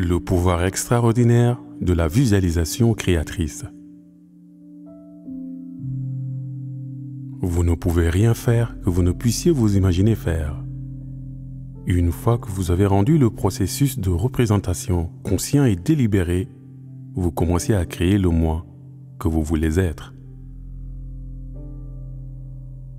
Le pouvoir extraordinaire de la visualisation créatrice. Vous ne pouvez rien faire que vous ne puissiez vous imaginer faire. Une fois que vous avez rendu le processus de représentation conscient et délibéré, vous commencez à créer le moi que vous voulez être.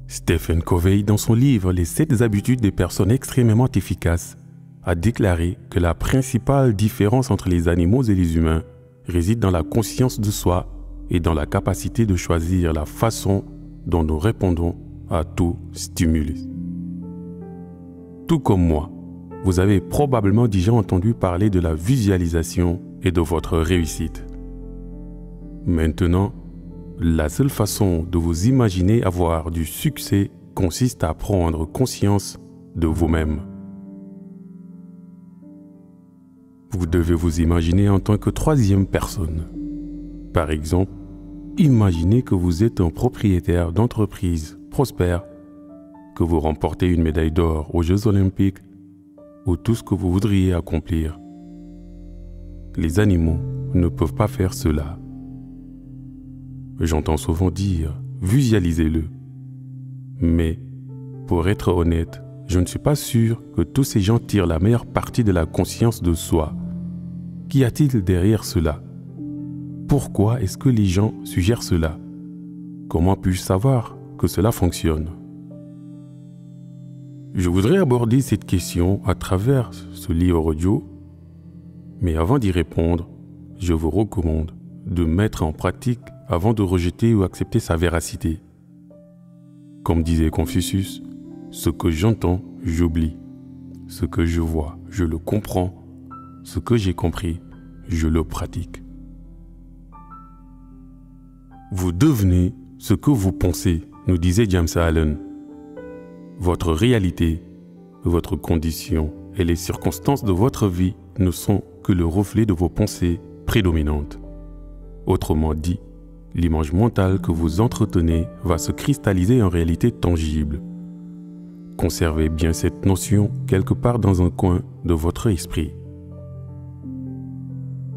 Stephen Covey, dans son livre « Les 7 habitudes des personnes extrêmement efficaces », a déclaré que la principale différence entre les animaux et les humains réside dans la conscience de soi et dans la capacité de choisir la façon dont nous répondons à tout stimulus. Tout comme moi, vous avez probablement déjà entendu parler de la visualisation et de votre réussite. Maintenant, la seule façon de vous imaginer avoir du succès consiste à prendre conscience de vous-même. Vous devez vous imaginer en tant que troisième personne. Par exemple, imaginez que vous êtes un propriétaire d'entreprise prospère, que vous remportez une médaille d'or aux Jeux Olympiques ou tout ce que vous voudriez accomplir. Les animaux ne peuvent pas faire cela. J'entends souvent dire « visualisez-le ». Mais, pour être honnête, je ne suis pas sûr que tous ces gens tirent la meilleure partie de la conscience de soi. Qu'y a-t-il derrière cela? Pourquoi est-ce que les gens suggèrent cela? Comment puis-je savoir que cela fonctionne? Je voudrais aborder cette question à travers ce livre audio, mais avant d'y répondre, je vous recommande de mettre en pratique avant de rejeter ou accepter sa véracité. Comme disait Confucius, ce que j'entends, j'oublie. Ce que je vois, je le comprends. Ce que j'ai compris, je le pratique. Vous devenez ce que vous pensez, nous disait James Allen. Votre réalité, votre condition et les circonstances de votre vie ne sont que le reflet de vos pensées prédominantes. Autrement dit, l'image mentale que vous entretenez va se cristalliser en réalité tangible. Conservez bien cette notion quelque part dans un coin de votre esprit.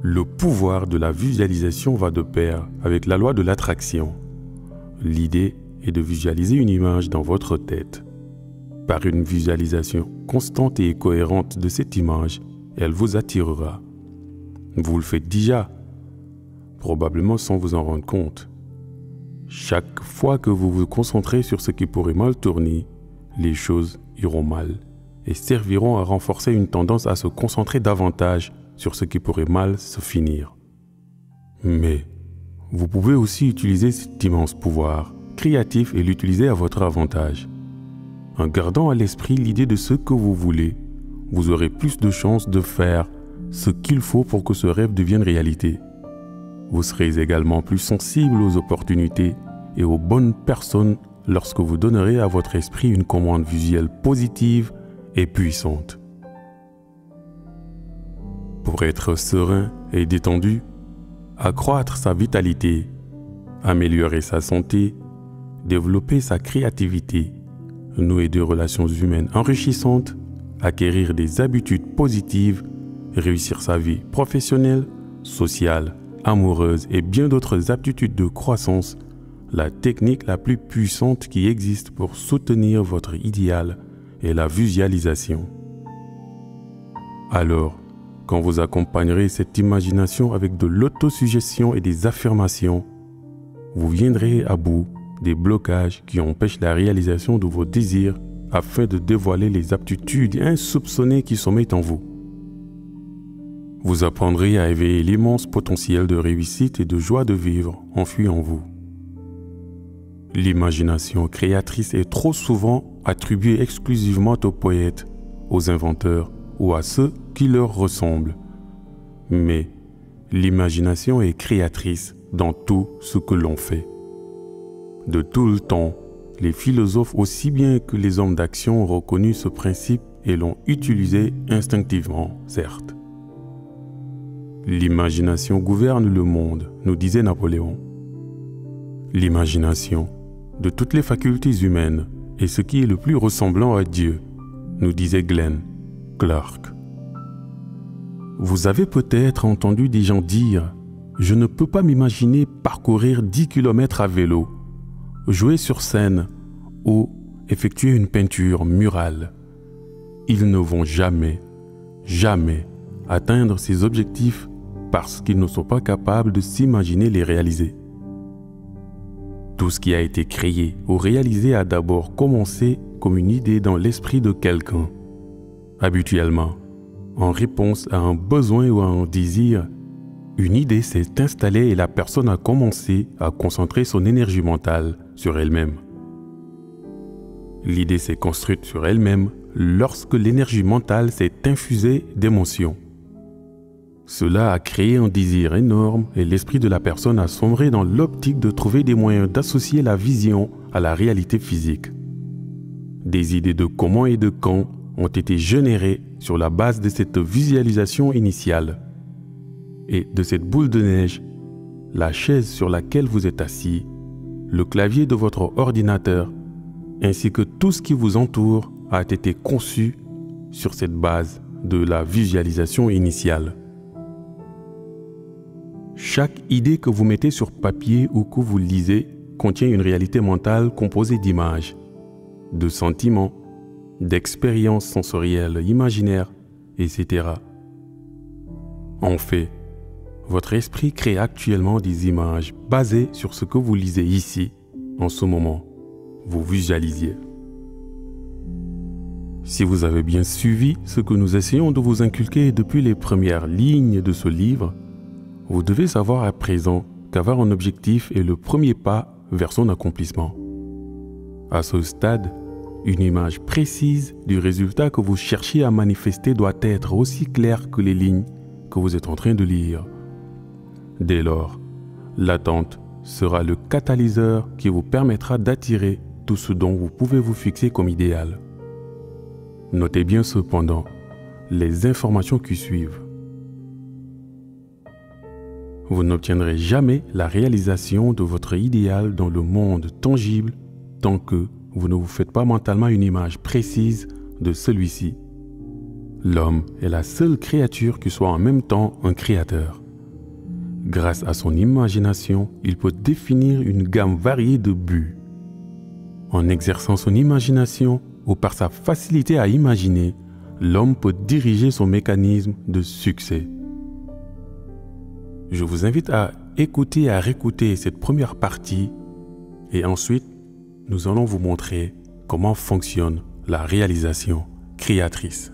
Le pouvoir de la visualisation va de pair avec la loi de l'attraction. L'idée est de visualiser une image dans votre tête. Par une visualisation constante et cohérente de cette image, elle vous attirera. Vous le faites déjà, probablement sans vous en rendre compte. Chaque fois que vous vous concentrez sur ce qui pourrait mal tourner, les choses iront mal et serviront à renforcer une tendance à se concentrer davantage sur ce qui pourrait mal se finir. Mais vous pouvez aussi utiliser cet immense pouvoir créatif et l'utiliser à votre avantage. En gardant à l'esprit l'idée de ce que vous voulez, vous aurez plus de chances de faire ce qu'il faut pour que ce rêve devienne réalité. Vous serez également plus sensible aux opportunités et aux bonnes personnes lorsque vous donnerez à votre esprit une commande visuelle positive et puissante. Pour être serein et détendu, accroître sa vitalité, améliorer sa santé, développer sa créativité, nouer des relations humaines enrichissantes, acquérir des habitudes positives, réussir sa vie professionnelle, sociale, amoureuse et bien d'autres aptitudes de croissance, la technique la plus puissante qui existe pour soutenir votre idéal est la visualisation. Alors, quand vous accompagnerez cette imagination avec de l'autosuggestion et des affirmations, vous viendrez à bout des blocages qui empêchent la réalisation de vos désirs afin de dévoiler les aptitudes insoupçonnées qui sommeillent en vous. Vous apprendrez à éveiller l'immense potentiel de réussite et de joie de vivre enfui en vous. L'imagination créatrice est trop souvent attribuée exclusivement aux poètes, aux inventeurs ou à ceux qui leur ressemblent. Mais l'imagination est créatrice dans tout ce que l'on fait. De tout le temps, les philosophes aussi bien que les hommes d'action ont reconnu ce principe et l'ont utilisé instinctivement, certes. L'imagination gouverne le monde, nous disait Napoléon. L'imagination, de toutes les facultés humaines, est ce qui est le plus ressemblant à Dieu, nous disait Glenn Clark. Vous avez peut-être entendu des gens dire « Je ne peux pas m'imaginer parcourir 10 km à vélo, jouer sur scène ou effectuer une peinture murale. » Ils ne vont jamais atteindre ces objectifs parce qu'ils ne sont pas capables de s'imaginer les réaliser. Tout ce qui a été créé ou réalisé a d'abord commencé comme une idée dans l'esprit de quelqu'un. Habituellement, en réponse à un besoin ou à un désir, une idée s'est installée et la personne a commencé à concentrer son énergie mentale sur elle-même. L'idée s'est construite sur elle-même lorsque l'énergie mentale s'est infusée d'émotions. Cela a créé un désir énorme et l'esprit de la personne a sombré dans l'optique de trouver des moyens d'associer la vision à la réalité physique. Des idées de comment et de quand ont été générées sur la base de cette visualisation initiale. Et de cette boule de neige, la chaise sur laquelle vous êtes assis, le clavier de votre ordinateur, ainsi que tout ce qui vous entoure a été conçu sur cette base de la visualisation initiale. Chaque idée que vous mettez sur papier ou que vous lisez contient une réalité mentale composée d'images, de sentiments, d'expériences sensorielles imaginaires, etc. En fait, votre esprit crée actuellement des images basées sur ce que vous lisez ici, en ce moment. Vous visualisiez. Si vous avez bien suivi ce que nous essayons de vous inculquer depuis les premières lignes de ce livre, vous devez savoir à présent qu'avoir un objectif est le premier pas vers son accomplissement. À ce stade, une image précise du résultat que vous cherchez à manifester doit être aussi claire que les lignes que vous êtes en train de lire. Dès lors, l'attente sera le catalyseur qui vous permettra d'attirer tout ce dont vous pouvez vous fixer comme idéal. Notez bien cependant les informations qui suivent. Vous n'obtiendrez jamais la réalisation de votre idéal dans le monde tangible tant que vous ne vous faites pas mentalement une image précise de celui-ci. L'homme est la seule créature qui soit en même temps un créateur. Grâce à son imagination, il peut définir une gamme variée de buts. En exerçant son imagination ou par sa facilité à imaginer, l'homme peut diriger son mécanisme de succès. Je vous invite à écouter et à réécouter cette première partie et ensuite, nous allons vous montrer comment fonctionne la réalisation créatrice.